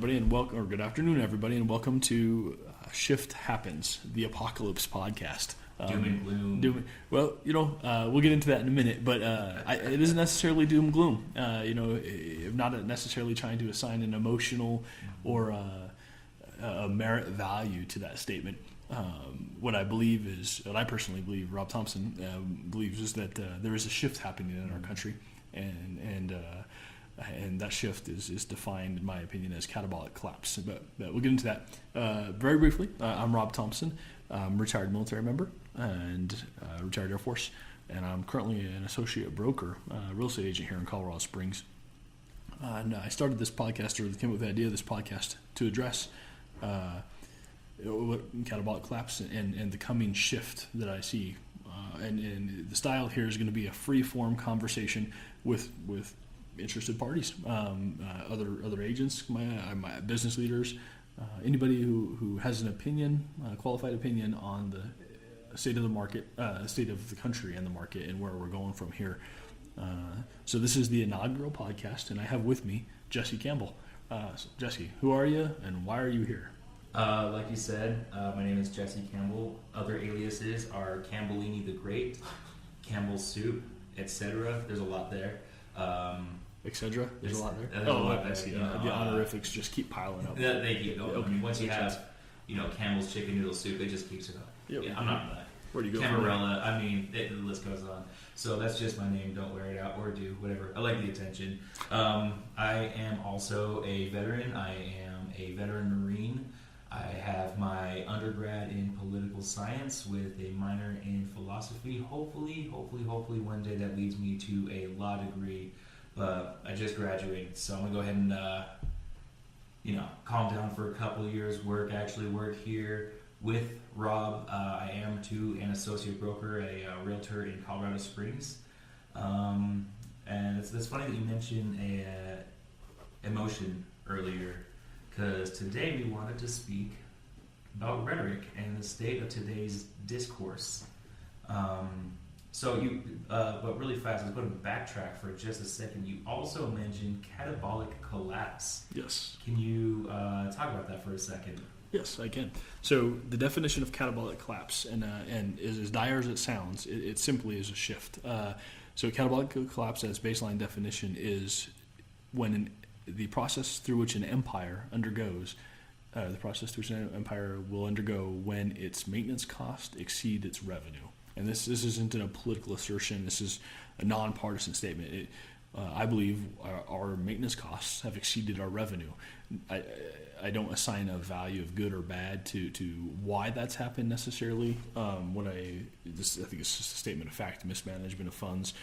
everybody, and welcome, or good afternoon, everybody, and welcome to ShiftHappens, the Apocalypse podcast. Doom and gloom. We'll get into that in a minute, but it isn't necessarily doom and gloom. I'm not necessarily trying to assign an emotional or a merit value to that statement. What I personally believe, Rob Thompson believes, is that there is a shift happening in our country, and that shift is defined, in my opinion, as catabolic collapse. But we'll get into that very briefly. I'm Rob Thompson. I'm a retired military member and retired Air Force, and I'm currently an associate broker, real estate agent here in Colorado Springs. And I started this podcast, or came up with the idea of this podcast, to address catabolic collapse and the coming shift that I see. And the style here is going to be a free-form conversation with interested parties, other agents, my business leaders, anybody who has an opinion, a qualified opinion on the state of the market, state of the country and the market, and where we're going from here. So this is the inaugural podcast, and I have with me Jesse Campbell. So Jesse, who are you, and why are you here? Like you said, my name is Jesse Campbell. Other aliases are Campbellini the Great, Campbell's Soup, etc. There's a lot there. Etc. There's a lot there. There's a lot there. The honorifics just keep piling up. They keep going. Okay. I mean, once you have, Campbell's chicken noodle soup, it just keeps it up. Yep. Yeah, I'm not that. Where do you go? Camarella. I mean, the list goes on. So that's just my name. Don't wear it out, or do whatever. I like the attention. I am also a veteran. I am a veteran Marine. I have my undergrad in political science with a minor in philosophy. Hopefully one day that leads me to a law degree. But I just graduated, so I'm gonna go ahead and calm down for a couple of years. Work here with Rob. I am too an associate broker, a realtor in Colorado Springs. And it's funny that you mentioned emotion earlier, because today we wanted to speak about rhetoric and the state of today's discourse. But really fast, I was going to backtrack for just a second. You also mentioned catabolic collapse. Yes. Can you talk about that for a second? Yes, I can. So the definition of catabolic collapse, and is as dire as it sounds, it simply is a shift. So catabolic collapse, as baseline definition, is when the process through which an empire undergoes, the process through which an empire will undergo when its maintenance cost exceed its revenue. And this isn't a political assertion. This is a nonpartisan statement. I believe our maintenance costs have exceeded our revenue. I don't assign a value of good or bad to why that's happened necessarily. I think it's just a statement of fact: mismanagement of funds,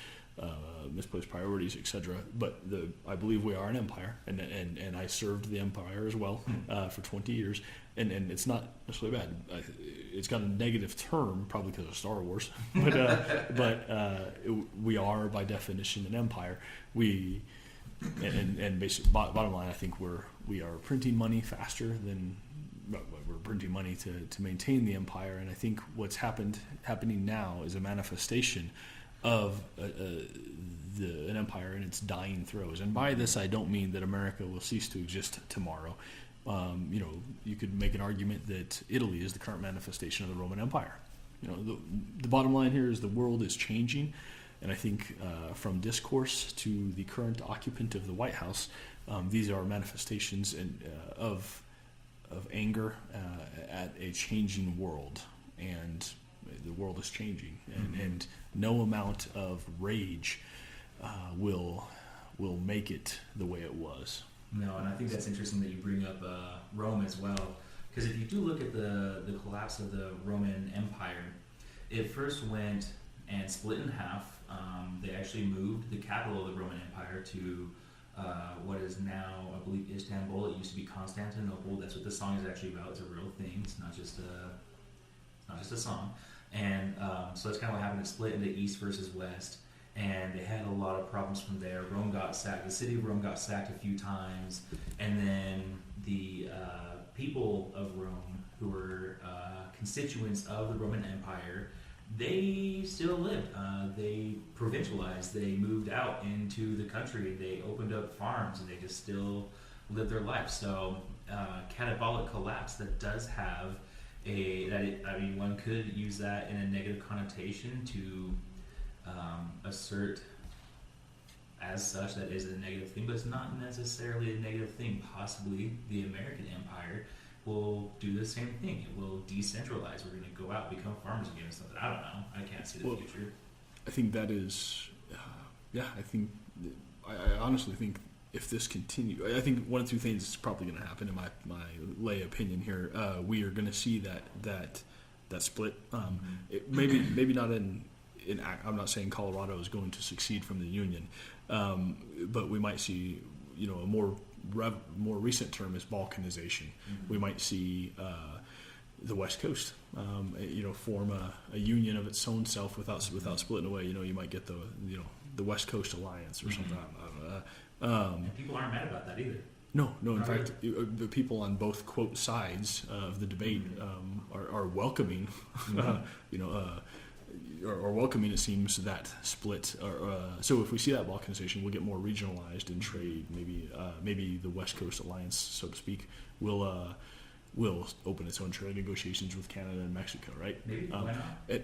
misplaced priorities, etc. But I believe we are an empire, and I served the empire as well for 20 years. And it's not necessarily bad. It's got a negative term, probably because of Star Wars. But we are, by definition, an empire. And basically, bottom line, I think we are printing money faster than we're printing money to maintain the empire. And I think what's happening now is a manifestation of an empire in its dying throes. And by this, I don't mean that America will cease to exist tomorrow. You could make an argument that Italy is the current manifestation of the Roman Empire. The bottom line here is the world is changing, and I think from discourse to the current occupant of the White House, these are manifestations of anger at a changing world, and the world is changing, and no amount of rage will make it the way it was. No, and I think that's interesting that you bring up Rome as well, because if you do look at the collapse of the Roman Empire, it first went and split in half. They actually moved the capital of the Roman Empire to what is now, I believe, Istanbul. It used to be Constantinople. That's what the song is actually about. It's a real thing. It's not just a song. And so that's kind of what happened. It split into East versus West. And they had a lot of problems from there. Rome got sacked. The city of Rome got sacked a few times. And then the people of Rome, who were constituents of the Roman Empire, they still lived. They provincialized. They moved out into the country. They opened up farms, and they just still lived their life. So catabolic collapse that does have one could use that in a negative connotation to assert as such that is a negative thing, but it's not necessarily a negative thing. Possibly the American empire will do the same thing. It will decentralize. We're going to go out, become farmers again, or something. I don't know. I can't see the future. I think that is, I honestly think if this continues, I think one of two things is probably going to happen in my lay opinion here. We are going to see that split. Maybe not in I'm not saying Colorado is going to succeed from the Union, but we might see, a more recent term is balkanization. Mm-hmm. We might see the West Coast, form a union of its own self without splitting away. You might get the West Coast Alliance or something. I don't know. And people aren't mad about that either. No. In fact, the people on both quote sides of the debate are welcoming, or welcoming, it seems, that split. So if we see that balkanization, we'll get more regionalized in trade. Maybe the West Coast Alliance, so to speak, will open its own trade negotiations with Canada and Mexico, right? Maybe. Why not?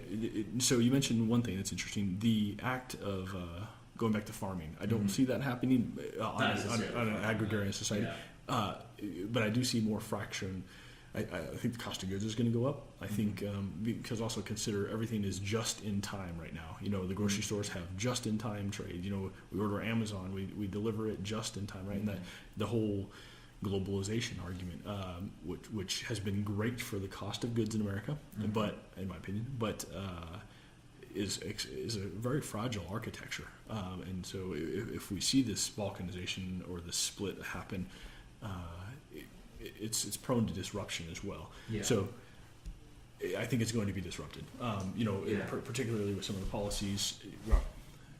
So you mentioned one thing that's interesting: the act of going back to farming. I don't see that happening on an agrarian society, but I do see more fraction. I think the cost of goods is going to go up. I think because also consider everything is just in time right now. The grocery stores have just in time trade. We order Amazon, we deliver it just in time, right? And that the whole globalization argument, which has been great for the cost of goods in America, but in my opinion, is a very fragile architecture. And so if we see this balkanization or this split happen, it's prone to disruption as well. Yeah. So I think it's going to be disrupted. Particularly with some of the policies,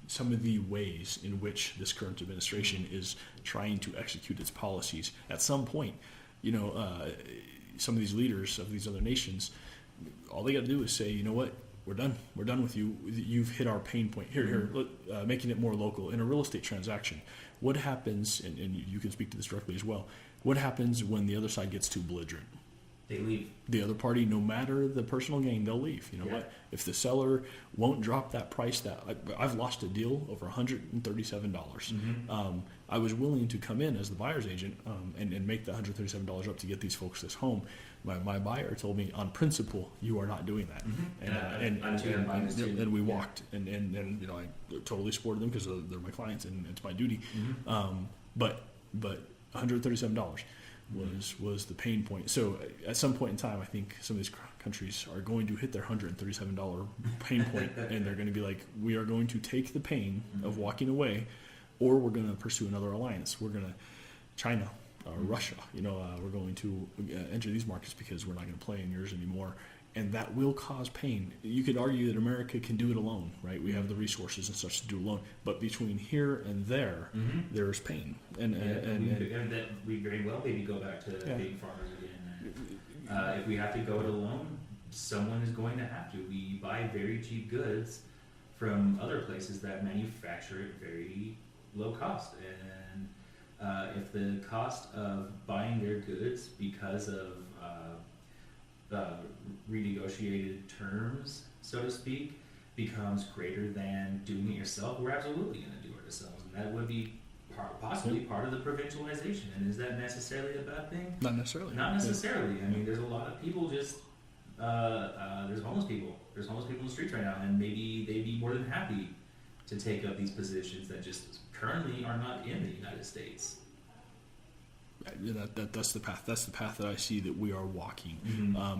some of the ways in which this current administration is trying to execute its policies. At some point, some of these leaders of these other nations, all they got to do is say, you know what, we're done. We're done with you. You've hit our pain point. Here, making it more local. In a real estate transaction, what happens, and you can speak to this directly as well, what happens when the other side gets too belligerent? They leave. The other party, no matter the personal gain, they'll leave. What? If the seller won't drop that price, I've lost a deal over $137. I was willing to come in as the buyer's agent and make the $137 up to get these folks this home. My buyer told me, on principle, you are not doing that. And we walked, and I totally supported them because they're my clients and it's my duty. But $137 was the pain point. So at some point in time, I think some of these countries are going to hit their $137 pain point, and they're going to be like, we are going to take the pain of walking away, or we're going to pursue another alliance. We're going to China or Russia. We're going to enter these markets because we're not going to play in yours anymore. And that will cause pain. You could argue that America can do it alone, right? We have the resources and such to do it alone. But between here and there, there's pain. And that we very well maybe go back to being farmers again. If we have to go it alone, someone is going to have to. We buy very cheap goods from other places that manufacture it very low cost. And if the cost of buying their goods because of renegotiated terms, so to speak, becomes greater than doing it yourself, we're absolutely going to do it ourselves. And that would be possibly part of the provincialization. And is that necessarily a bad thing? Not necessarily. Not necessarily. I mean, there's a lot of people there's homeless people. There's homeless people in the streets right now, and maybe they'd be more than happy to take up these positions that just currently are not in the United States. That's the path. That's the path that I see that we are walking.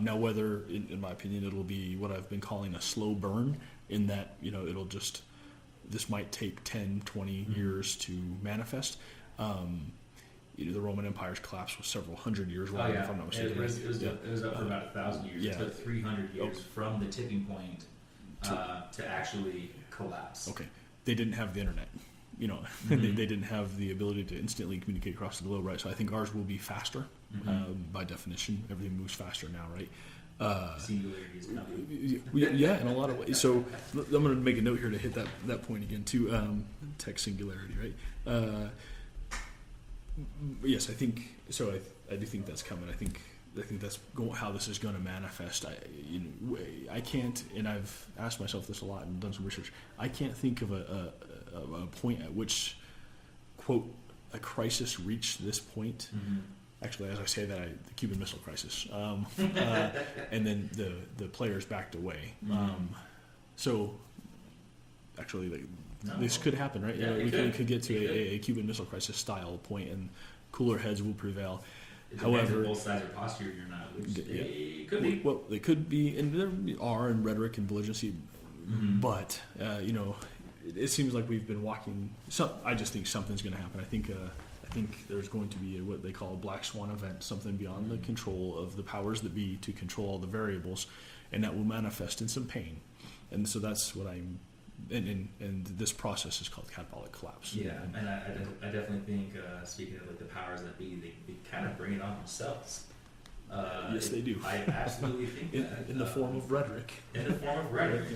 Now, whether, in my opinion, it'll be what I've been calling a slow burn, in that this might take 10, 20 years to manifest. The Roman Empire's collapse was several hundred years long, if I'm not mistaken. It was up for about 1,000 years. It took 300 years from the tipping point to actually collapse. Okay, they didn't have the internet. They didn't have the ability to instantly communicate across the globe, right? So I think ours will be faster, by definition. Everything moves faster now, right? Singularity is coming. Yeah, in a lot of ways. So I'm going to make a note here to hit that point again, too. Tech singularity, right? Yes, I think so. do think that's coming. I think that's how this is going to manifest. I can't, and I've asked myself this a lot and done some research. I can't think of a point at which, quote, a crisis reached this point. Mm-hmm. Actually, as I say that, the Cuban Missile Crisis, and then the players backed away. Mm-hmm. So, actually, this could happen, right? Yeah, we could get to a Cuban Missile Crisis style point, and cooler heads will prevail. It However, depends if both sides are postured or not, which they could be. Well, they could be, and there are in rhetoric and belligerency, Mm-hmm. but it seems like we've been walking. I just think something's going to happen. I think there's going to be what they call a black swan event, something beyond the control of the powers that be to control all the variables, and that will manifest in some pain. And so that's what I'm. And this process is called catabolic collapse. Yeah, and I definitely think, speaking of like the powers that be, they kind of bring it on themselves. Yes, they do. I absolutely think that. In the form of rhetoric. In the form of rhetoric.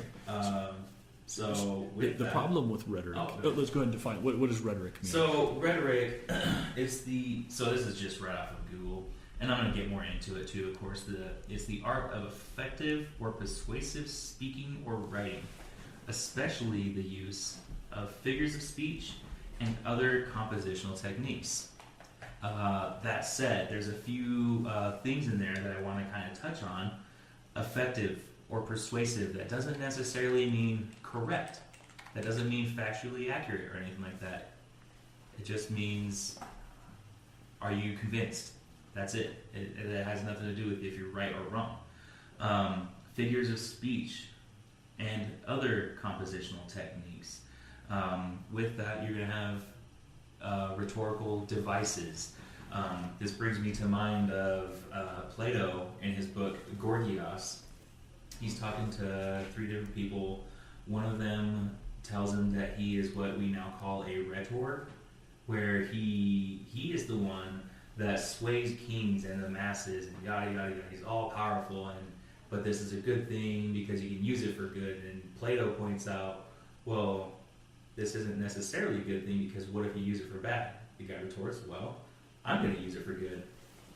So with the problem with rhetoric. Let's go ahead and define what does rhetoric mean. So rhetoric is so this is just right off of Google, and I'm going to get more into it too. Of course, it's the art of effective or persuasive speaking or writing, especially the use of figures of speech and other compositional techniques. That said, there's a few things in there that I want to kind of touch on. Effective or persuasive, that doesn't necessarily mean correct. That doesn't mean factually accurate or anything like that. It just means, are you convinced? That's it. It has nothing to do with if you're right or wrong. Figures of speech and other compositional techniques. With that, you're going to have rhetorical devices. This brings me to mind of Plato in his book Gorgias. He's talking to 3 different people. One of them tells him that he is what we now call a rhetor, where he is the one that sways kings and the masses and yada yada yada. He's all powerful, but this is a good thing because you can use it for good. And Plato points out, well, this isn't necessarily a good thing because what if you use it for bad? The guy retorts, well, I'm going to use it for good.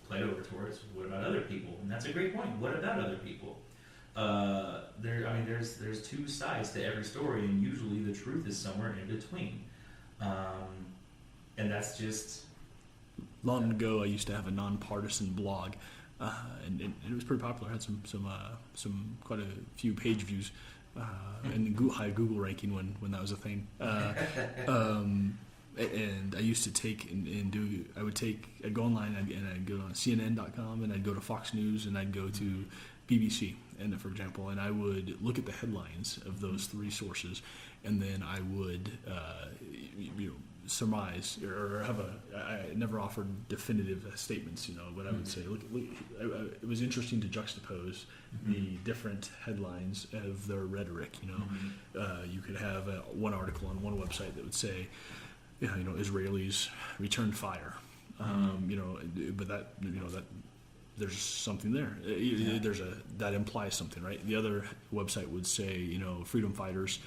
Plato retorts, what about other people? And that's a great point. What about other people? There's 2 sides to every story, and usually the truth is somewhere in between. And that's just... Long ago, I used to have a nonpartisan blog, and it was pretty popular. I had some quite a few page views, and high Google ranking when that was a thing. And I used to take I'd go online and I'd go on CNN.com and I'd go to Fox News and I'd go to BBC, and for example, and I would look at the headlines of those 3 sources, and then I would surmise or I never offered definitive statements, but I would say, look, it was interesting to juxtapose the different headlines of their rhetoric. You could have one article on one website that would say, Israelis returned fire, but that there's something there. That implies something, right? The other website would say, freedom fighters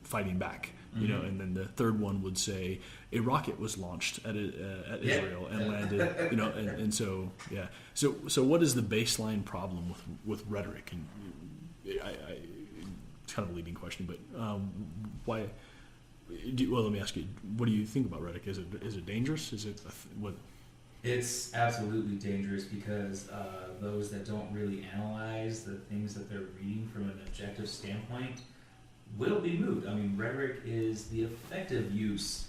fighting back, and then the third one would say a rocket was launched at Israel and landed, and so yeah. So what is the baseline problem with rhetoric? And it's kind of a leading question, but why? Well, let me ask you. What do you think about rhetoric? Is it dangerous? Is it what? It's absolutely dangerous because those that don't really analyze the things that they're reading from an objective standpoint will be moved. I mean, rhetoric is the effective use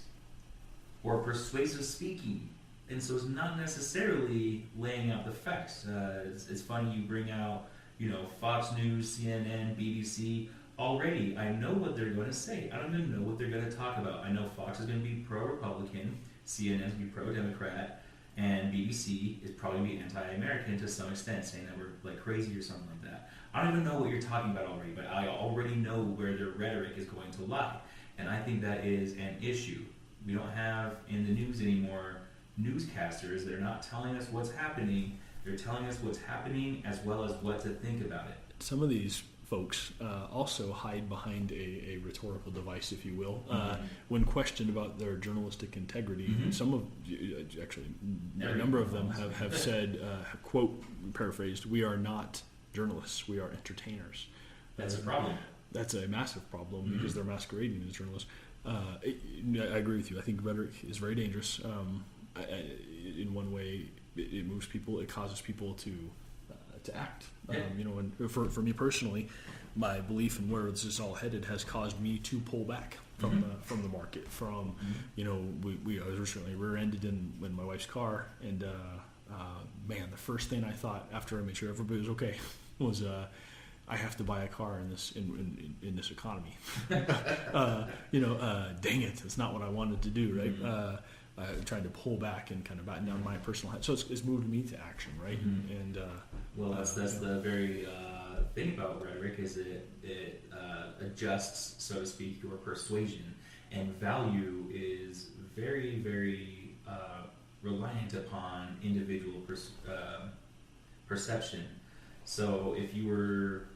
or persuasive speaking, and so it's not necessarily laying out the facts. It's funny you bring out, Fox News, CNN, BBC. Already, I know what they're going to say. I don't even know what they're going to talk about. I know Fox is going to be pro-Republican, CNN is going to be pro-Democrat, and BBC is probably going to be anti-American to some extent, saying that we're like crazy or something like that. I don't even know what you're talking about already, but I already know where their rhetoric is going to lie. And I think that is an issue. We don't have in the news anymore newscasters. They're not telling us what's happening. They're telling us what's happening as well as what to think about it. Some of these folks also hide behind a rhetorical device, if you will, when questioned about their journalistic integrity. Some of, actually, a number of them have said, quote, paraphrased, "We are not journalists, we are entertainers." That's a problem. That's a massive problem because they're masquerading as journalists. I agree with you. I think rhetoric is very dangerous. In one way, it moves people. It causes people to act. And for me personally, my belief in where this is all headed has caused me to pull back from the market. From I was recently rear-ended in my wife's car, and man, the first thing I thought after I made sure everybody was okay was I have to buy a car in this economy. Dang it, that's not what I wanted to do, right? Trying to pull back and kind of batten down my personal head. So it's moved me to action, right? And that's the very thing about rhetoric is it adjusts, so to speak, your persuasion, and value is very, very reliant upon individual perception. So if you were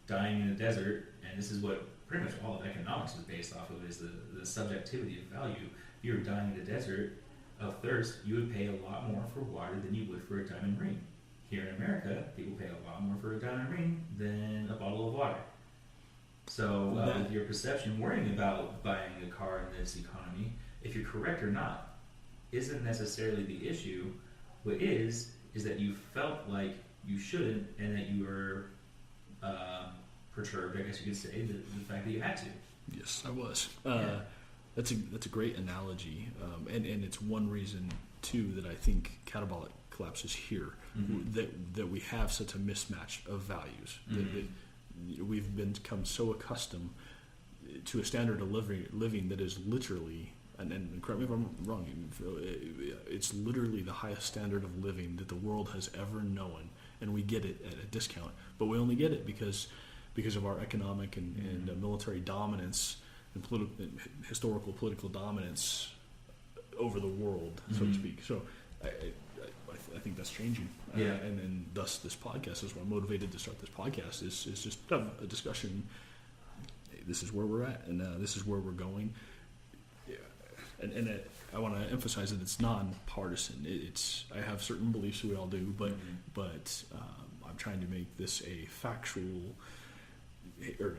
dying in a desert, and this is what pretty much all of economics is based off of, is the subjectivity of value. If you were dying in a desert of thirst, you would pay a lot more for water than you would for a diamond ring. Here in America, people pay a lot more for a diamond ring than a bottle of water. So with your perception, worrying about buying a car in this economy, if you're correct or not, isn't necessarily the issue. What is that you felt like you shouldn't, and that you were perturbed, I guess you could say, the fact that you had to. Yes, I was. That's a great analogy, and it's one reason too that I think catabolic collapse is here. That we have such a mismatch of values. That we've become so accustomed to a standard of living that is literally, and correct me if I'm wrong, it's literally the highest standard of living that the world has ever known, and we get it at a discount. But we only get it because of our economic and military dominance and historical political dominance over the world, so to speak. So I think that's changing. And then thus this podcast is what I'm motivated to start this podcast is just have a discussion. Hey, this is where we're at, and this is where we're going. And I want to emphasize that it's non-partisan. I have certain beliefs, we all do, but I'm trying to make this a factual or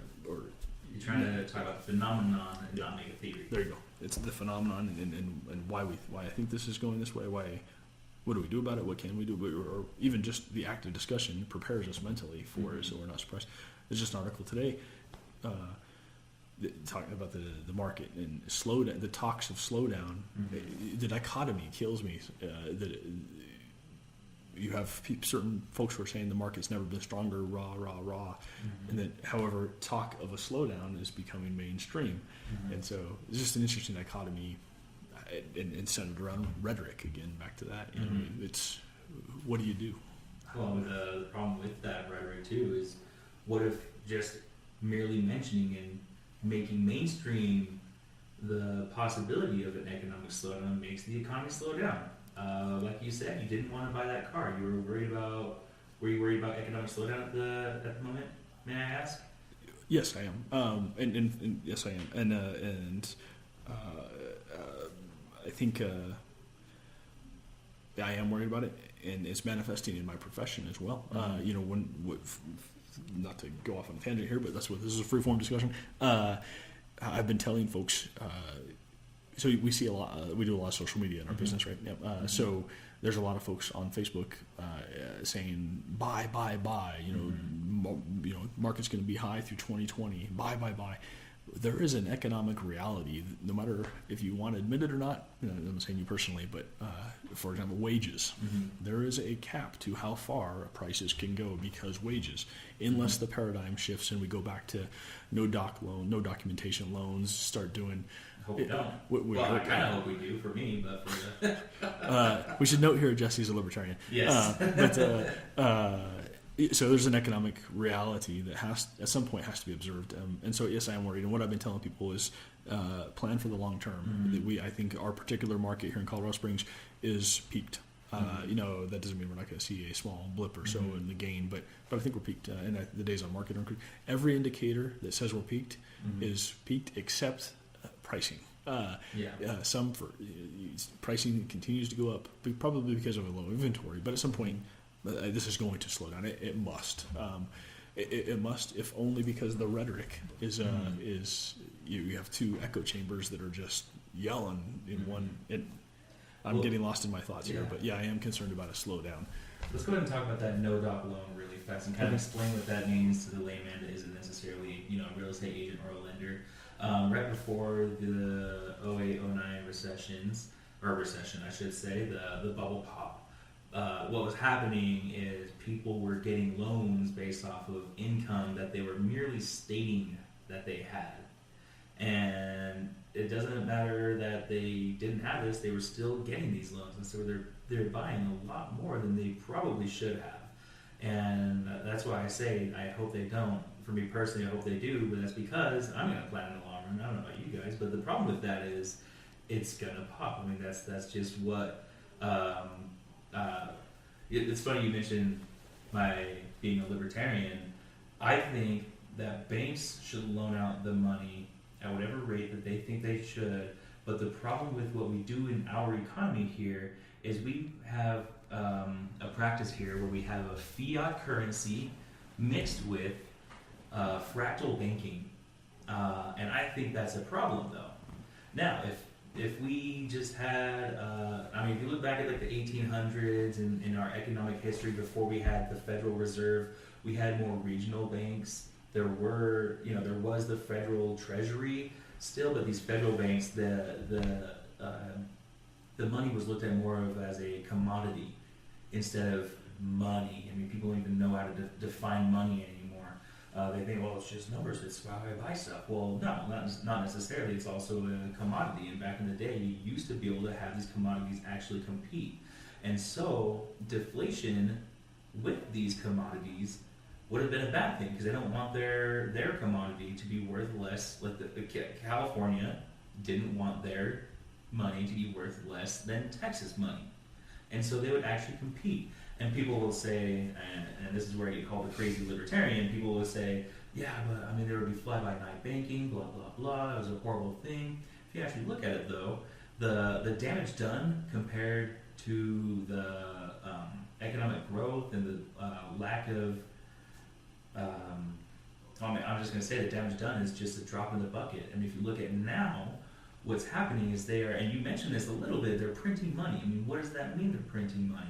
you're trying to talk about the phenomenon and not make a theory. There you go. It's the phenomenon and why I think this is going this way. What do we do about it? What can we do? Or even just the active discussion prepares us mentally for it, so we're not surprised. There's just an article today talking about the market and slowdown. The talks of slowdown. The dichotomy kills me. That you have certain folks who are saying the market's never been stronger, rah, and that, however, talk of a slowdown is becoming mainstream. And so it's just an interesting dichotomy and centered around rhetoric. Again, back to that. It's what do you do? Well, the problem with that rhetoric too is, what if just merely mentioning and making mainstream the possibility of an economic slowdown makes the economy slow down? Like you said, you didn't want to buy that car. You were worried about. Were you worried about economic slowdown at the moment? May I ask? Yes, I am. And yes, I am. And I think I am worried about it, and it's manifesting in my profession as well. Not to go off on a tangent here, but this is a freeform discussion. I've been telling folks. So we see a lot. We do a lot of social media in our business, right? Yep. So there's a lot of folks on Facebook saying buy. Market's going to be high through 2020. Buy. There is an economic reality, no matter if you want to admit it or not. I'm not saying you personally, but for example, wages. There is a cap to how far prices can go because wages, unless the paradigm shifts and we go back to no documentation loans, start doing. Hope we don't. I kind of hope we do for me, but for the... we should note here Jesse's a libertarian. Yes. So there's an economic reality that at some point has to be observed. And so, yes, I am worried. And what I've been telling people is plan for the long term. I think our particular market here in Colorado Springs is peaked. That doesn't mean we're not going to see a small blip or so in the gain, but I think we're peaked. And the days on market are increased. Every indicator that says we're peaked is peaked except pricing. Some for pricing continues to go up, probably because of a low inventory. But at some point, this is going to slow down. It must. It must, if only because the rhetoric is you have two echo chambers that are just yelling in one. I'm getting lost in my thoughts here, but I am concerned about a slowdown. Let's go ahead and talk about that no-doc loan really fast and kind of explain what that means to the layman that isn't necessarily a real estate agent or a lender. Right before the 08-09 recession, I should say, the bubble pop, what was happening is people were getting loans based off of income that they were merely stating that they had. And it doesn't matter that they didn't have this, they were still getting these loans. And so they're buying a lot more than they probably should have. And that's why I say I hope they don't. For me personally, I hope they do, but that's because I'm going to plan in the long run. I don't know about you guys, but the problem with that is it's going to pop. I mean, that's just what... it's funny you mentioned my being a libertarian. I think that banks should loan out the money at whatever rate that they think they should, but the problem with what we do in our economy here is we have a practice here where we have a fiat currency mixed with fractal banking, and I think that's a problem though. Now, if we just had, if you look back at like the 1800s and in our economic history before we had the Federal Reserve, we had more regional banks. There was the federal treasury still, but these federal banks, the money was looked at more of as a commodity instead of money. I mean, people don't even know how to define money anymore. They think, well, it's just numbers. It's how I buy stuff. Well, no, not necessarily. It's also a commodity. And back in the day, you used to be able to have these commodities actually compete. And so deflation with these commodities would have been a bad thing because they don't want their commodity to be worth less. Like California didn't want their money to be worth less than Texas money. And so they would actually compete. And people will say, and this is where I get called a crazy libertarian, people will say, yeah, but I mean, there would be fly-by-night banking, blah, blah, blah. It was a horrible thing. If you actually look at it, though, the damage done compared to the economic growth and the lack of, I'm just going to say the damage done is just a drop in the bucket. I mean, if you look at now, what's happening is and you mentioned this a little bit, they're printing money. I mean, what does that mean, they're printing money?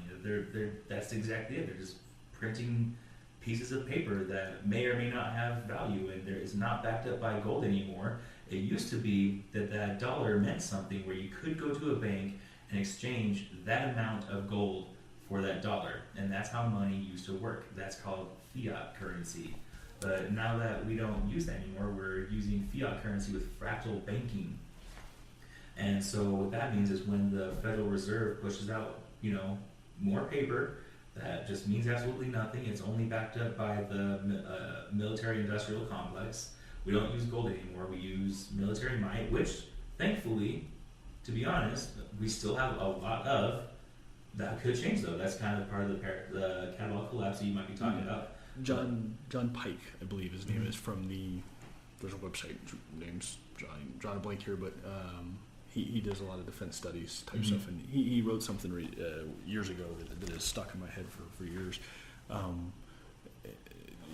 That's exactly it. They're just printing pieces of paper that may or may not have value, and it's not backed up by gold anymore. It used to be that dollar meant something where you could go to a bank and exchange that amount of gold for that dollar, and that's how money used to work. That's called fiat currency. But now that we don't use that anymore, we're using fiat currency with fractal banking. And so what that means is when the Federal Reserve pushes out, more paper, that just means absolutely nothing. It's only backed up by the military-industrial complex. We don't use gold anymore. We use military might, which, thankfully, to be honest, we still have a lot of. That could change, though. That's kind of part of the catalog collapse that you might be talking about. John Pike, I believe his name is, from there's a website, name's John blank here, but he does a lot of defense studies type stuff, and he wrote something years ago that has stuck in my head for years.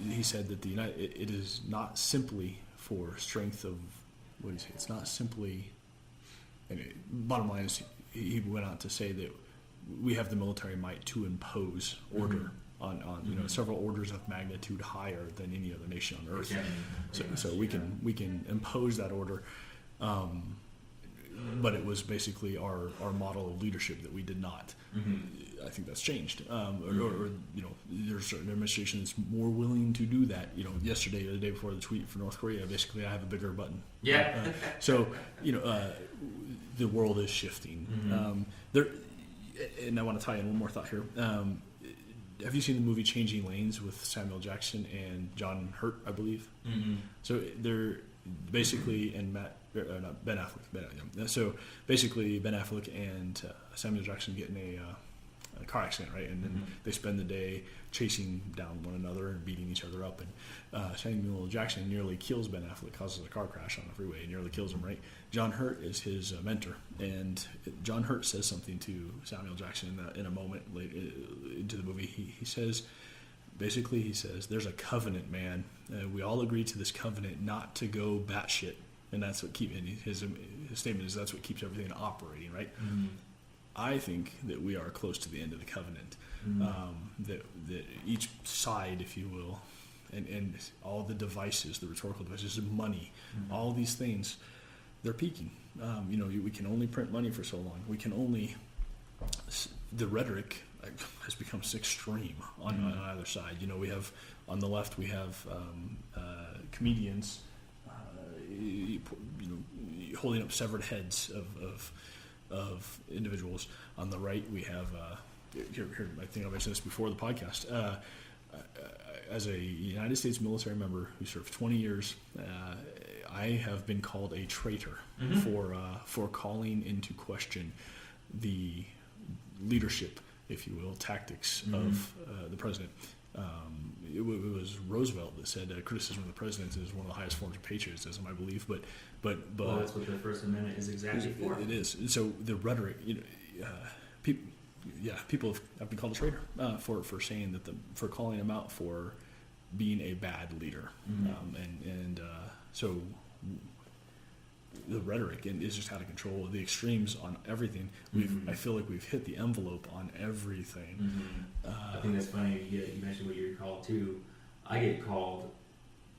He said that it is not simply for strength of, what do you say, it's not simply, bottom line is he went on to say that we have the military might to impose order on several orders of magnitude higher than any other nation on earth. So we can impose that order, but it was basically our model of leadership that we did not. I think that's changed, or there's certain administrations more willing to do that. Yesterday or the day before the tweet for North Korea, basically I have a bigger button. Yeah. The world is shifting. And I want to tie in one more thought here. Have you seen the movie Changing Lanes with Samuel Jackson and John Hurt, I believe? So they're basically, and Ben Affleck. So basically, Ben Affleck and Samuel Jackson getting a car accident, right? And then they spend the day chasing down one another and beating each other up. And Samuel Jackson nearly kills Ben Affleck, causes a car crash on the freeway, and nearly kills him, right? John Hurt is his mentor, and John Hurt says something to Samuel Jackson in a moment late into the movie. He says, basically, he says, there's a covenant, man. We all agree to this covenant not to go batshit. And that's what his statement is, that's what keeps everything operating, right? Mm-hmm. I think that we are close to the end of the covenant. Mm-hmm. That each side, if you will, and all the devices, the rhetorical devices, money, all these things, they're peaking. We can only print money for so long. We can only, the rhetoric has become extreme on either side. We have, on the left, we have comedians, holding up severed heads of individuals. On the right, we have here. I think I mentioned this before the podcast. As a United States military member who served 20 years, I have been called a traitor for calling into question the leadership, if you will, tactics of the president. It was Roosevelt that said criticism of the president is one of the highest forms of patriotism, I believe. But well, that's what the First Amendment is exactly for. It is. So the rhetoric, people have been called a traitor for saying that for calling him out for being a bad leader, so the rhetoric is just out of control. The extremes on everything. I feel like we've hit the envelope on everything. I think that's funny. You mentioned what you're called too. I get called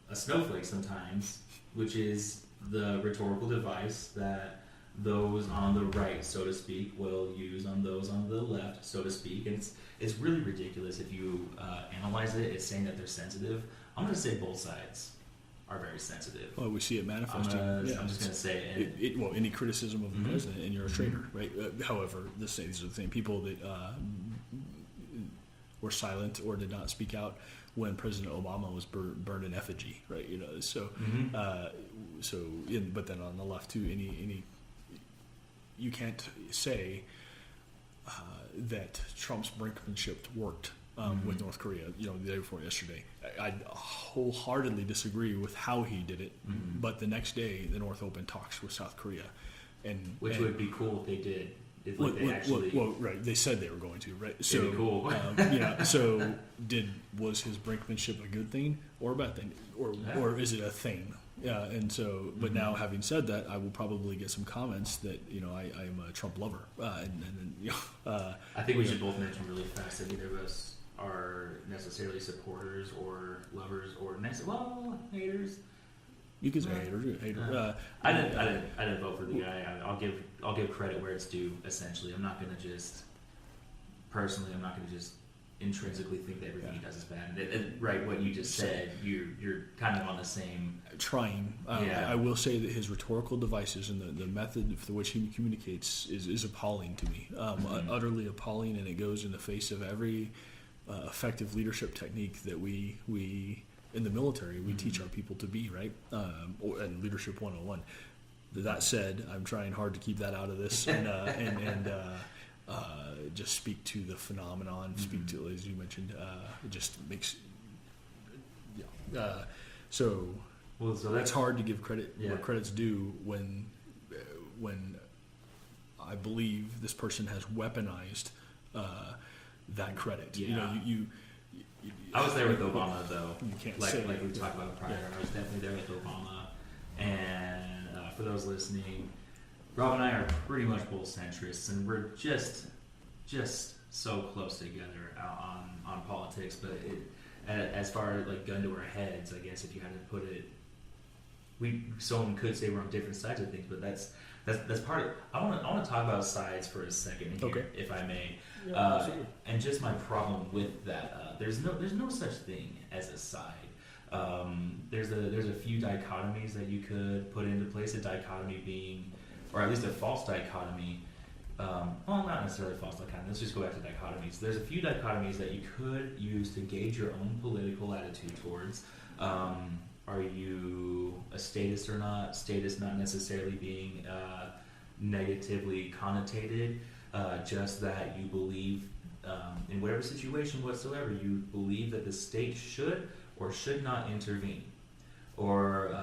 a snowflake sometimes, which is the rhetorical device that those on the right, so to speak, will use on those on the left, so to speak. And it's really ridiculous if you analyze it. It's saying that they're sensitive. I'm going to say both sides are very sensitive. Well, we see it manifesting. I'm just going to say it. Any criticism of the president, and you're a traitor, right? However, these are the same people that were silent or did not speak out when President Obama was burned in effigy, right? But then on the left too, you can't say that Trump's brinkmanship worked with North Korea, the day before yesterday. I wholeheartedly disagree with how he did it, but the next day the North opened talks with South Korea, which would be cool if they did. Right? They said they were going to, right? So it'd be cool. So was his brinkmanship a good thing or a bad thing, or is it a thing? Yeah, and so, but now having said that, I will probably get some comments that I am a Trump lover, I think we should both mention really fast that neither of us are necessarily supporters or lovers or haters. You can say hater. I didn't vote for the guy. I'll give credit where it's due. Essentially, I'm not going to just intrinsically think that everything he does is bad. Right, what you just said, you're kind of on the same. Trying. I will say that his rhetorical devices and the method for which he communicates is appalling to me. Utterly appalling, and it goes in the face of every effective leadership technique that we in the military we teach our people to be, right? And leadership 101. That said, I'm trying hard to keep that out of this and just speak to the phenomenon, speak to, as you mentioned, it just makes, so it's hard to give credit where credit's due when I believe this person has weaponized that credit. Yeah. You I was there with Obama, though. You can't like say. Like we talked about prior. I was definitely there with Obama. And for those listening, Rob and I are pretty much both centrists, and we're just so close together on politics. But as far as like gun to our heads, I guess if you had to put it, someone could say we're on different sides of things, but that's part of. I want to talk about sides for a second here, if I may. And just my problem with that, there's no such thing as a side. There's a few dichotomies that you could put into place. A dichotomy being, or at least a false dichotomy. Well, not necessarily false dichotomy. Let's just go back to dichotomies. There's a few dichotomies that you could use to gauge your own political attitude towards. Are you a statist or not? Statist not necessarily being negatively connotated, just that you believe in whatever situation whatsoever, you believe that the state should or should not intervene. Or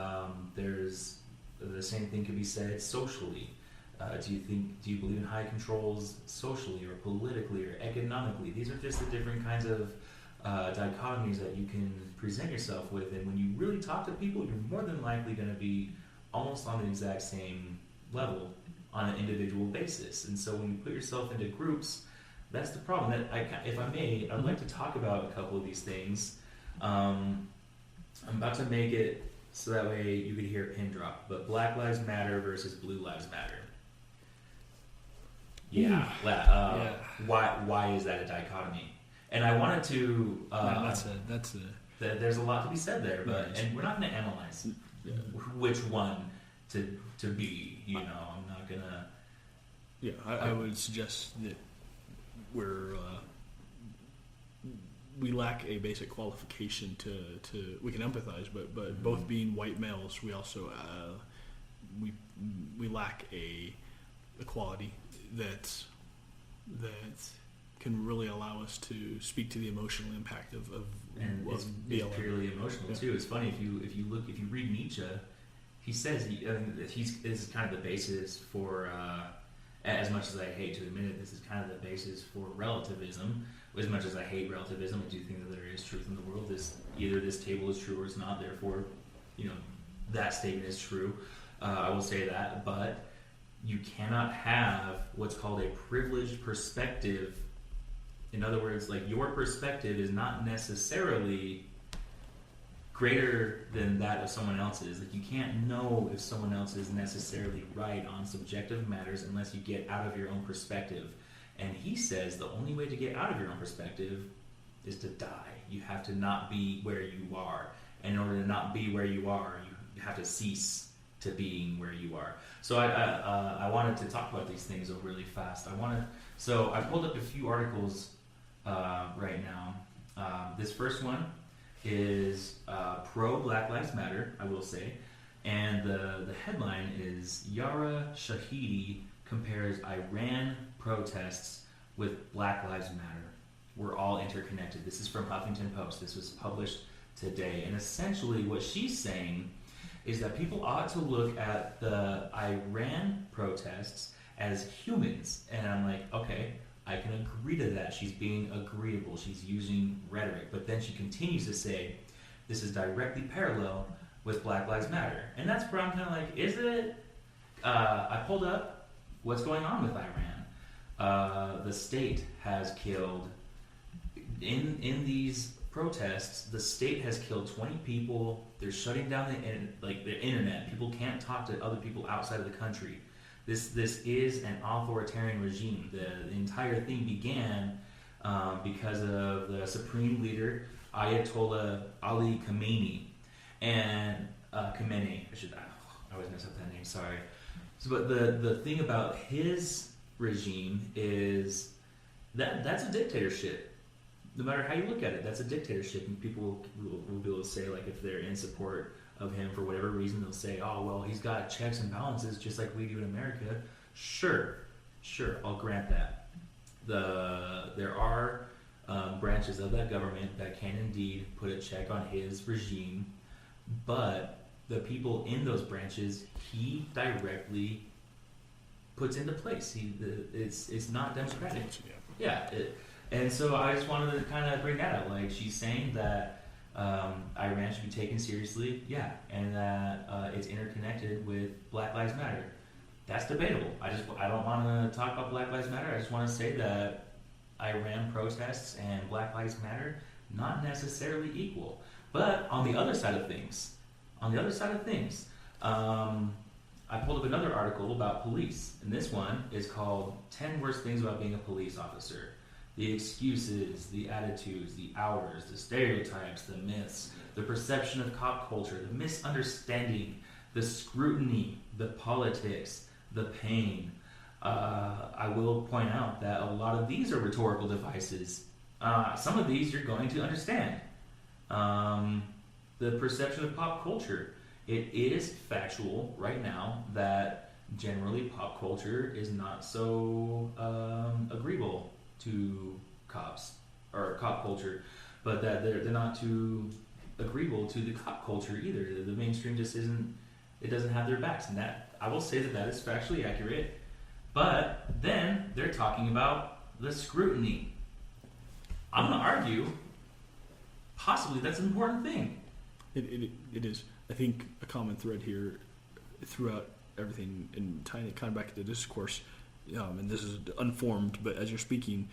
there's the same thing could be said socially. Do you believe in high controls socially or politically or economically? These are just the different kinds of dichotomies that you can present yourself with, and when you really talk to people, you're more than likely going to be almost on the exact same level on an individual basis. And so when you put yourself into groups, that's the problem. If I may, I'd like to talk about a couple of these things. I'm about to make it so that way you could hear a pin drop, but Black Lives Matter versus Blue Lives Matter. Yeah. Why is that a dichotomy? And I wanted to. There's a lot to be said there, and we're not going to analyze which one to be. I'm not gonna. Yeah, I would suggest that we lack a basic qualification to we can empathize, but both being white males, we also we lack a quality that can really allow us to speak to the emotional impact of it's purely emotional too. It's funny if you read Nietzsche, he says this is kind of the basis for as much as I hate to admit it, this is kind of the basis for relativism. As much as I hate relativism, I do think that there is truth in the world. Either this table is true or it's not. Therefore, that statement is true. I will say that, but you cannot have what's called a privileged perspective. In other words, like, your perspective is not necessarily greater than that of someone else's. Like, you can't know if someone else is necessarily right on subjective matters unless you get out of your own perspective. And he says the only way to get out of your own perspective is to die. You have to not be where you are. And in order to not be where you are, you have to cease to being where you are. So I wanted to talk about these things really fast. So I pulled up a few articles right now. This first one is pro Black Lives Matter, I will say. And the headline is Yara Shahidi compares Iran protests with Black Lives Matter. We're all interconnected. This is from Huffington Post. This was published today. And essentially what she's saying is that people ought to look at the Iran protests as humans. And I'm like, okay, I can agree to that. She's being agreeable. She's using rhetoric. But then she continues to say, this is directly parallel with Black Lives Matter. And that's where I'm kind of like, is it? I pulled up what's going on with Iran. The state has killed, in these protests, the state has killed 20 people. They're shutting down the internet. People can't talk to other people outside of the country. This is an authoritarian regime. The entire thing began because of the supreme leader Ayatollah Ali Khamenei, and Khamenei. I always mess up that name. Sorry. So, but the thing about his regime is that's a dictatorship. No matter how you look at it, that's a dictatorship, and people will be able to say, like, if they're in support of him for whatever reason, they'll say, oh, well, he's got checks and balances just like we do in America. Sure, I'll grant that. There are branches of that government that can indeed put a check on his regime, but the people in those branches he directly puts into place. It's not democratic. Yeah. And so I just wanted to kind of bring that up. Like, she's saying that Iran should be taken seriously, and that it's interconnected with Black Lives Matter. That's debatable. I don't want to talk about Black Lives Matter. I just want to say that Iran protests and Black Lives Matter, not necessarily equal. But on the other side of things, I pulled up another article about police, and this one is called 10 Worst Things About Being a Police Officer. The excuses, the attitudes, the hours, the stereotypes, the myths, the perception of cop culture, the misunderstanding, the scrutiny, the politics, the pain. I will point out that a lot of these are rhetorical devices. Some of these you're going to understand. The perception of pop culture. It is factual right now that generally pop culture is not so agreeable to cops or cop culture, but that they're not too agreeable to the cop culture either. The mainstream just isn't. It doesn't have their backs, and that I will say that is factually accurate. But then they're talking about the scrutiny. I'm going to argue, possibly that's an important thing. It is. I think a common thread here throughout everything, and tying it kind of back to the discourse, and this is unformed, but as you're speaking,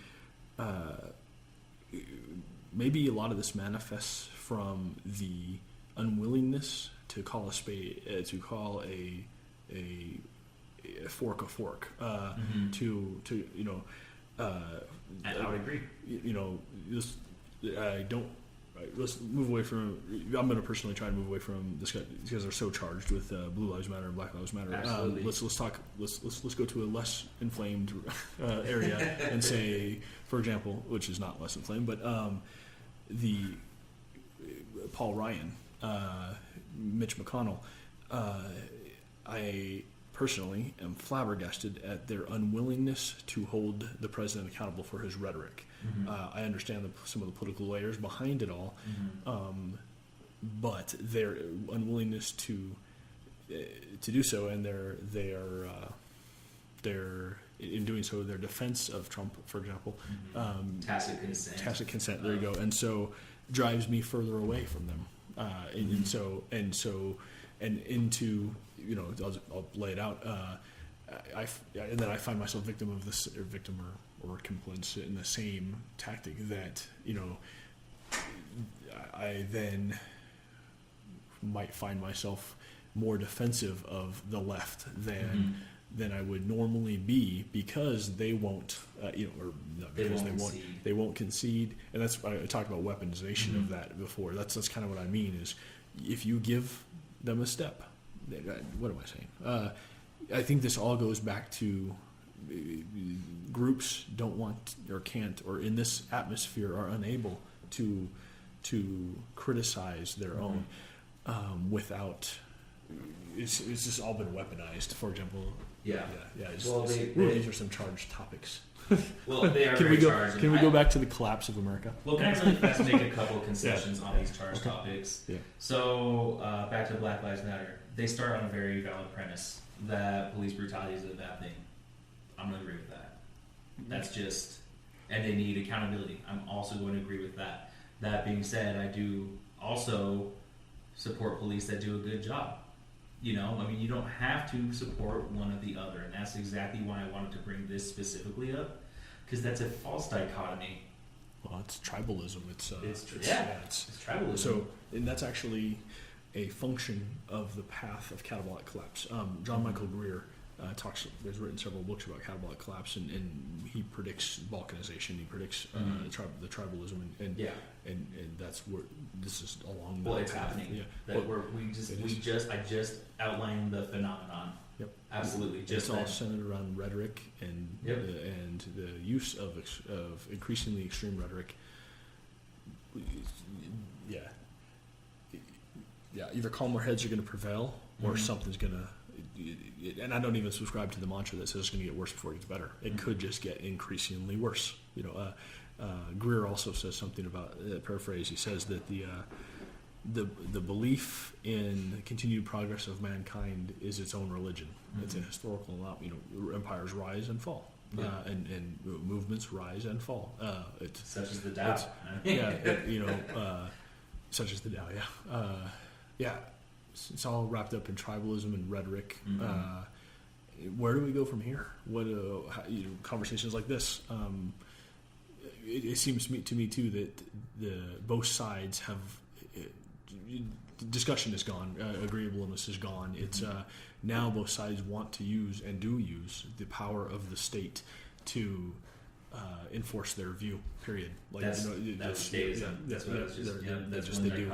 maybe a lot of this manifests from the unwillingness to call a spade, to call a fork a fork, to I would agree. Let's move away from. I'm going to personally try and move away from this because they're so charged with Blue Lives Matter and Black Lives Matter. Absolutely. Let's talk. Let's go to a less inflamed area and say, for example, which is not less inflamed, but the Paul Ryan, Mitch McConnell. I personally am flabbergasted at their unwillingness to hold the president accountable for his rhetoric. I understand some of the political layers behind it all, but their unwillingness to do so, and their in doing so, their defense of Trump, for example, tacit consent. Tacit consent. There you go. And so drives me further away from them. And into I'll lay it out. And then I find myself victim of this, or victim or complicit in the same tactic that I then might find myself more defensive of the left than I would normally be, because they won't, they won't concede, and that's I talked about weaponization of that before. That's kind of what I mean is, if you give them a step, what am I saying? I think this all goes back to groups don't want or can't, or in this atmosphere are unable to criticize their own without. It's just all been weaponized. For example, these are some charged topics. Well, they are can very we go, charged. Can we go back to the collapse of America? Well, can I really fast make a couple of concessions on these charged topics? Yeah. So, back to Black Lives Matter. They start on a very valid premise that police brutality is a bad thing. I'm going to agree with that. That's just, and they need accountability. I'm also going to agree with that. That being said, I do also support police that do a good job. You don't have to support one or the other, and that's exactly why I wanted to bring this specifically up, because that's a false dichotomy. Well, it's tribalism. It's tribalism. So, and that's actually a function of the path of catabolic collapse. John Michael Greer has written several books about catabolic collapse, and he predicts balkanization. He predicts the tribalism, and that's where this is along. Well, it's path. happening. Yeah. I just outlined the phenomenon. Yep. Absolutely. It's all centered around rhetoric and the use of increasingly extreme rhetoric. Yeah. Either calmer heads are going to prevail, or something's going to. And I don't even subscribe to the mantra that says it's going to get worse before it gets better. It could just get increasingly worse. Greer also says something about paraphrase. He says that the belief in the continued progress of mankind is its own religion. It's a historical. Empires rise and fall, and movements rise and fall. Such as the Tao. Such as the Tao. Yeah. It's all wrapped up in tribalism and rhetoric. Where do we go from here? What conversations like this? It seems to me too that both sides have discussion is gone, agreeableness is gone. It's now both sides want to use and do use the power of the state to enforce their view. Period. That's statism. That's what I was just. They do.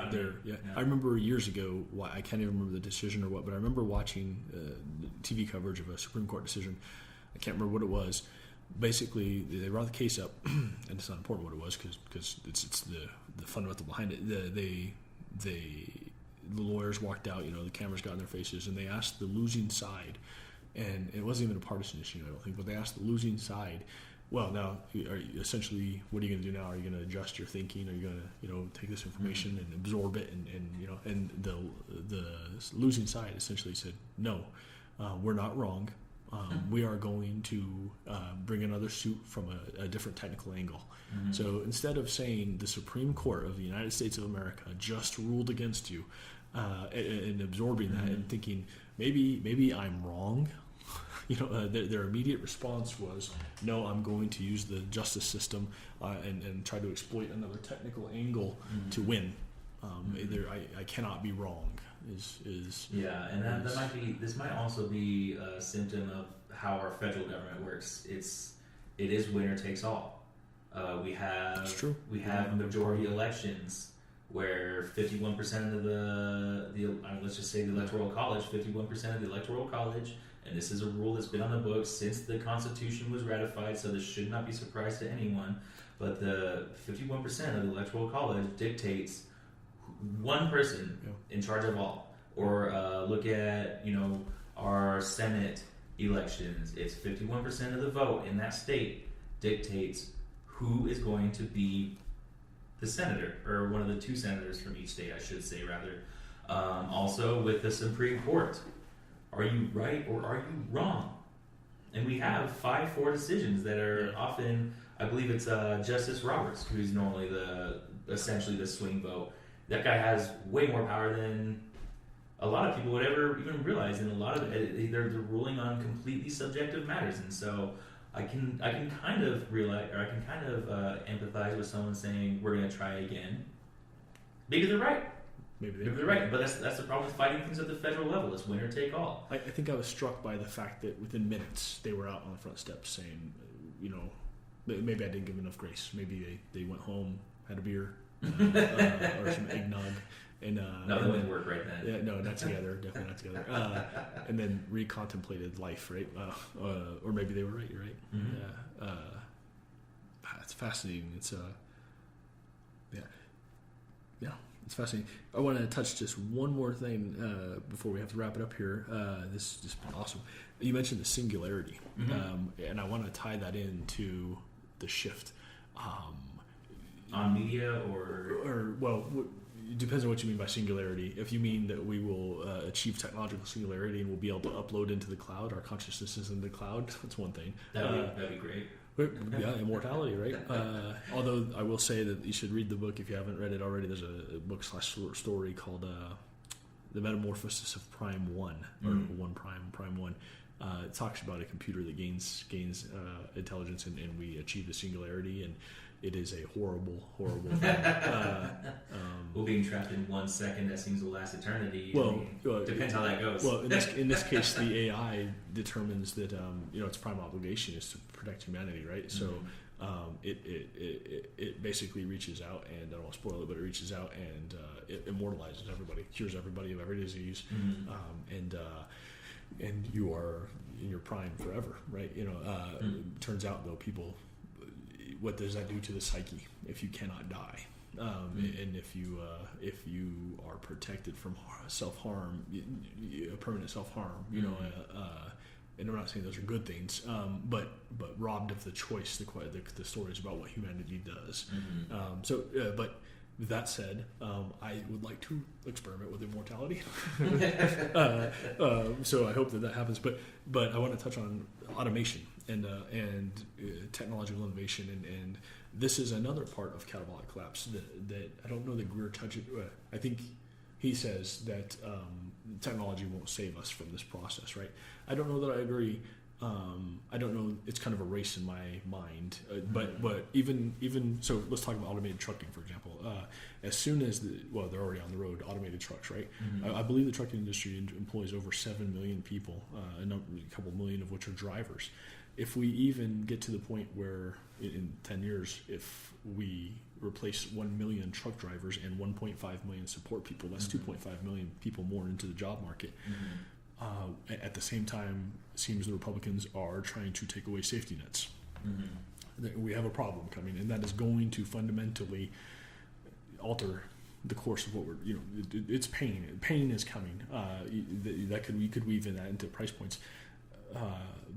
I remember years ago. I can't even remember the decision or what, but I remember watching TV coverage of a Supreme Court decision. I can't remember what it was. Basically, they brought the case up, and it's not important what it was because it's the fundamental behind it. The lawyers walked out. The cameras got in their faces, and they asked the losing side, and it wasn't even a partisan issue, I don't think, but they asked the losing side well, now, essentially, what are you going to do now? Are you going to adjust your thinking? Are you going to, take this information and absorb it? And the losing side essentially said, no, we're not wrong. We are going to bring another suit from a different technical angle. Mm-hmm. So instead of saying the Supreme Court of the United States of America just ruled against you, and absorbing that and thinking maybe I'm wrong. Their immediate response was, no, I'm going to use the justice system and try to exploit another technical angle to win. I cannot be wrong. This might also be a symptom of how our federal government works. It is winner takes all. We have majority elections where 51% of the let's just say the electoral college, 51% of the electoral college. And this is a rule that's been on the books since the Constitution was ratified, so this should not be a surprise to anyone. But the 51% of the Electoral College dictates one person in charge of all. Or look at, our Senate elections. It's 51% of the vote in that state dictates who is going to be the senator, or one of the two senators from each state, I should say, rather. Also with the Supreme Court. Are you right or are you wrong? And we have 5-4 decisions that are often, I believe it's Justice Roberts, who's normally essentially the swing vote. That guy has way more power than a lot of people would ever even realize, and a lot of they're ruling on completely subjective matters. And so I can kind of realize, or I can kind of empathize with someone saying we're going to try again because they're right. Maybe they're right, but that's the problem with fighting things at the federal level. It's winner take all. I think I was struck by the fact that within minutes they were out on the front steps saying, maybe I didn't give enough grace. Maybe they went home, had a beer, or some eggnog, and that wouldn't work right then. Yeah, no, not together, definitely not together. And then recontemplated life, right? Or maybe they were right. You're right. Mm-hmm. Yeah, it's fascinating. It's It's fascinating. I want to touch just one more thing before we have to wrap it up here. This has just been awesome. You mentioned the singularity, and I want to tie that into the shift. On media or it depends on what you mean by singularity. If you mean that we will achieve technological singularity and we'll be able to upload into the cloud, our consciousness in the cloud, that's one thing. That'd be great. Yeah, immortality, right? Although I will say that you should read the book if you haven't read it already. There's a book / story called The Metamorphosis of Prime 1, or Prime 1. It talks about a computer that gains intelligence and we achieve the singularity, and it is a horrible thing. Being trapped in 1 second that seems to last eternity. Depends how that goes. Well, in this case, the AI determines that its prime obligation is to protect humanity, right? So it basically reaches out, and I don't want to spoil it, but it reaches out and it immortalizes everybody, cures everybody of every disease, and you are in your prime forever, right? Turns out though, people, what does that do to the psyche if you cannot die? And if you are protected from self-harm, permanent self-harm, and I'm not saying those are good things, but robbed of the choice, the stories about what humanity does. But with that said, I would like to experiment with immortality. So I hope that happens. But I want to touch on automation and technological innovation, and this is another part of catabolic collapse that I don't know that Greer touches. I think he says that technology won't save us from this process, right? I don't know that I agree. I don't know. It's kind of a race in my mind. But even so, let's talk about automated trucking, for example. As soon as they're already on the road, automated trucks, right? I believe the trucking industry employs over 7 million people, a couple million of which are drivers. If we even get to the point where in 10 years, if we replace 1 million truck drivers and 1.5 million support people, that's 2.5 million people more into the job market. At the same time, it seems the Republicans are trying to take away safety nets. We have a problem coming, and that is going to fundamentally alter the course of what we're, it's pain. Pain is coming. We could weave in that into price points.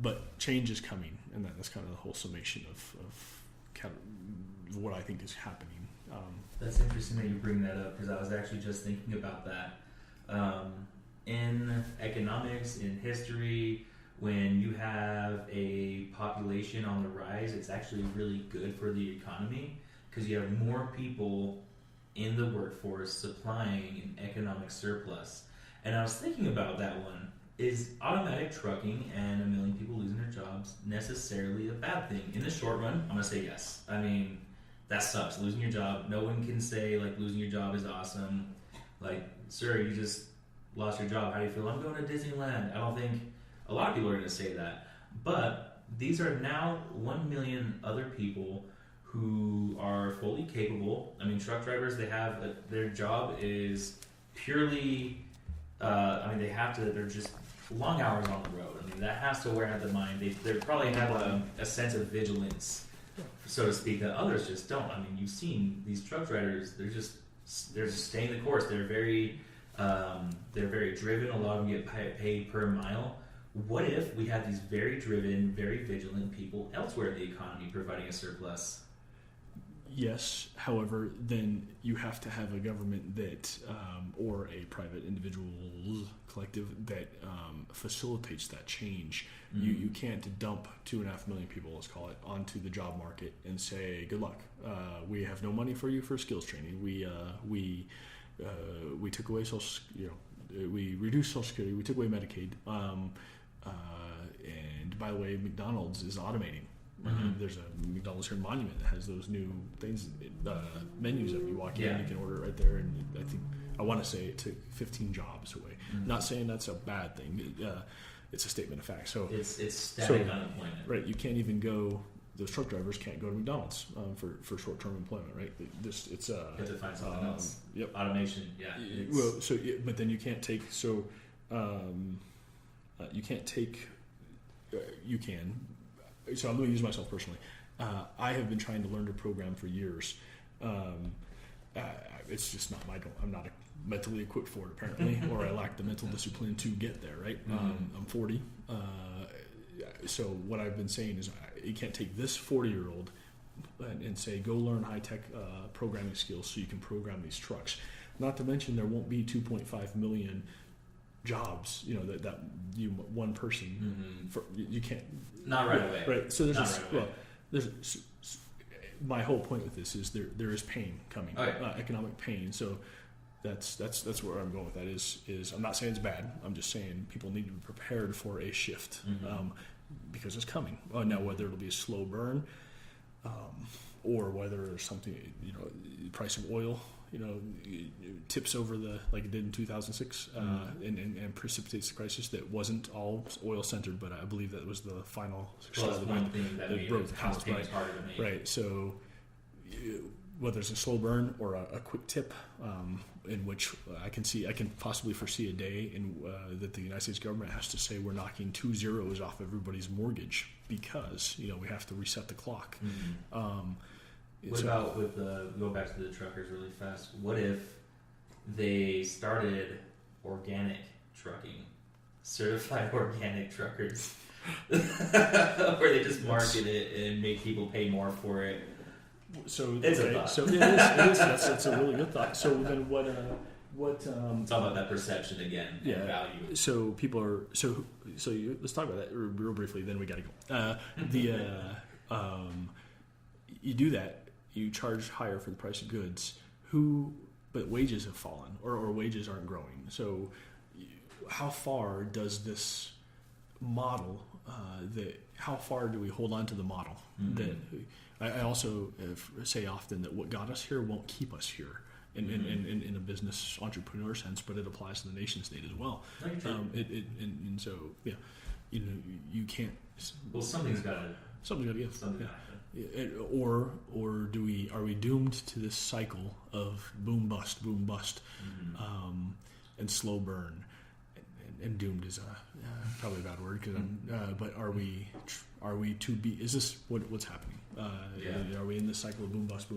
but change is coming, and that's kind of the whole summation of what I think is happening. That's interesting that you bring that up, because I was actually just thinking about that. In economics, in history, when you have a population on the rise, it's actually really good for the economy, because you have more people in the workforce supplying an economic surplus. And I was thinking about that one. Is automatic trucking and 1 million people losing their jobs necessarily a bad thing? In the short run, I'm going to say yes. I mean, that sucks. Losing your job, no one can say, like, losing your job is awesome. Like, sir, you just lost your job. How do you feel? I'm going to Disneyland. I don't think a lot of people are going to say that. But these are now 1 million other people who are fully capable. I mean, truck drivers, they have their job is purely, they have to, they're just long hours on the road. I mean, that has to wear out the mind. They probably have a sense of vigilance, so to speak, that others just don't. I mean, you've seen these truck drivers, they're just staying the course. They're very driven. A lot of them get paid per mile. What if we had these very driven, very vigilant people elsewhere in the economy providing a surplus? Yes, however, then you have to have a government that, or a private individual collective that facilitates that change. Mm-hmm. You can't dump 2.5 million people, let's call it, onto the job market and say, good luck. We have no money for you for skills training. We took away we reduced Social Security. We took away Medicaid. And by the way, McDonald's is automating. Mm-hmm. There's a McDonald's here in Monument that has those new things, menus that you walk in, you can order right there. And I want to say it took 15 jobs away. Mm-hmm. Not saying that's a bad thing. It's a statement of fact. So it's static unemployment. Right. You can't even go. Those truck drivers can't go to McDonald's for short-term employment. Right. You have to find something else. Yep. Automation. Yeah. Well, but then you can't take. So you can't take. You can. So I'm going to use myself personally. I have been trying to learn to program for years. It's just not I'm not mentally equipped for it, apparently, or I lack the mental discipline to get there, right? Mm-hmm. I'm 40. So what I've been saying is you can't take this 40-year-old and say, go learn high-tech programming skills so you can program these trucks. Not to mention there won't be 2.5 million jobs, that you one person, you can't. Not right away. Right. So my whole point with this is there is pain coming, economic pain. So that's where I'm going with that is I'm not saying it's bad. I'm just saying people need to be prepared for a shift, because it's coming. Now, whether it'll be a slow burn, or whether there's something, the price of oil, tips over like it did in 2006, and precipitates the crisis that wasn't all oil centered, but I believe that was the final that broke the house. Right. So whether it's a slow burn or a quick tip, in which I can possibly foresee a day in that the United States government has to say we're knocking 2 zeros off everybody's mortgage because we have to reset the clock. Mm-hmm. What about go back to the truckers really fast? What if they started organic trucking, certified organic truckers, where they just market it and make people pay more for it? So it's a thought. So it is. That's a really good thought. So then what? It's all about that perception again. And value. So people are let's talk about that real briefly. Then we got to go. You do that. You charge higher for the price of goods. But wages have fallen, or wages aren't growing. So, how far does this model? How far do we hold on to the model? Mm-hmm. That I also say often that what got us here won't keep us here. In a business entrepreneur sense, but it applies to the nation state as well. And so you can't. Well, something's got to give. Something. Or are we doomed to this cycle of boom bust, and slow burn, and doomed is probably a bad word but are we to be? Is this what's happening? Are we in this cycle of boom bust,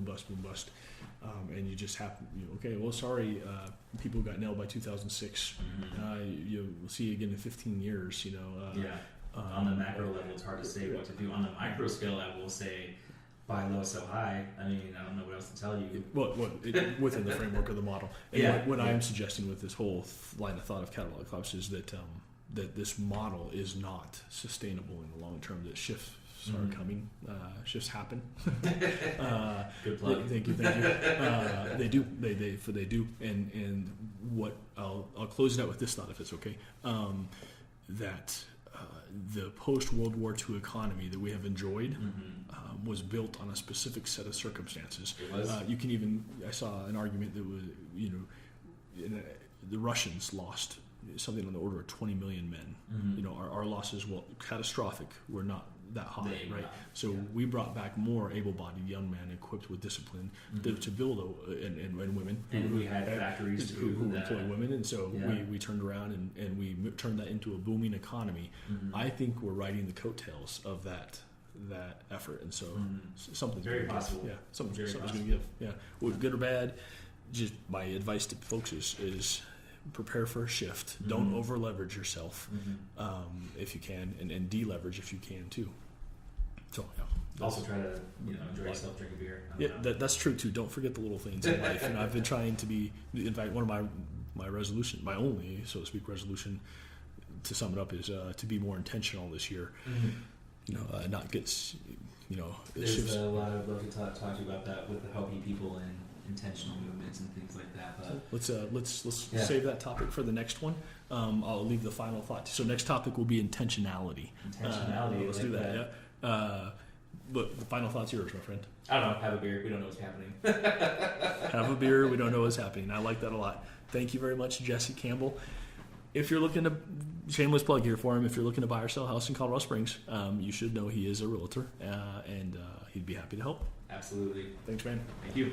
and you just happen? Okay, well, sorry, people who got nailed by 2006. You'll see you again in 15 years. On the macro level, it's hard to say what to do. On the micro scale, I will say buy low, sell high. I mean, I don't know what else to tell you. Within the framework of the model. And Yeah, what yeah. I am suggesting with this whole line of thought of catabolic collapse is that that this model is not sustainable in the long term. That shifts are coming. Shifts happen. Good plug. Thank you. They do. They do. And what I'll close it out with this thought, if it's okay. That the post World War II economy that we have enjoyed was built on a specific set of circumstances. It was. You can even, I saw an argument that was, the Russians lost something on the order of 20 million men. Our losses, catastrophic, were not that high, right? So we brought back more able-bodied young men equipped with discipline to build, and women. And we had factories who that employ women, and so Yeah. we turned around and we turned that into a booming economy. I think we're riding the coattails of that effort, and so something's Very gonna possible. give. Yeah, something's Very gonna possible. give. Yeah, well, good or bad. Just my advice to folks is prepare for a shift. Don't over leverage yourself if you can, and deleverage if you can too. So yeah. Also try to enjoy yourself, drink a beer. I don't Yeah, know. that's true too. Don't forget the little things in life. And I've been trying to be. In fact, one of my resolution, my only, so to speak, resolution, to sum it up, is to be more intentional this year. Not get. There's shifts. a lot of love to talk to you about that with helping people and intentional movements and things like that. But Let's Yeah. save that topic for the next one. I'll leave the final thought. So next topic will be intentionality. intentionality. Let's like do that. Yeah. But the final thought's yours, my friend. I don't know. Have a beer. We don't know what's happening. Have a beer. We don't know what's happening. I like that a lot. Thank you very much, Jesse Campbell. If you're looking to, shameless plug here for him, if you're looking to buy or sell a house in Colorado Springs, you should know he is a realtor, and he'd be happy to help. Absolutely. Thanks, man. Thank you.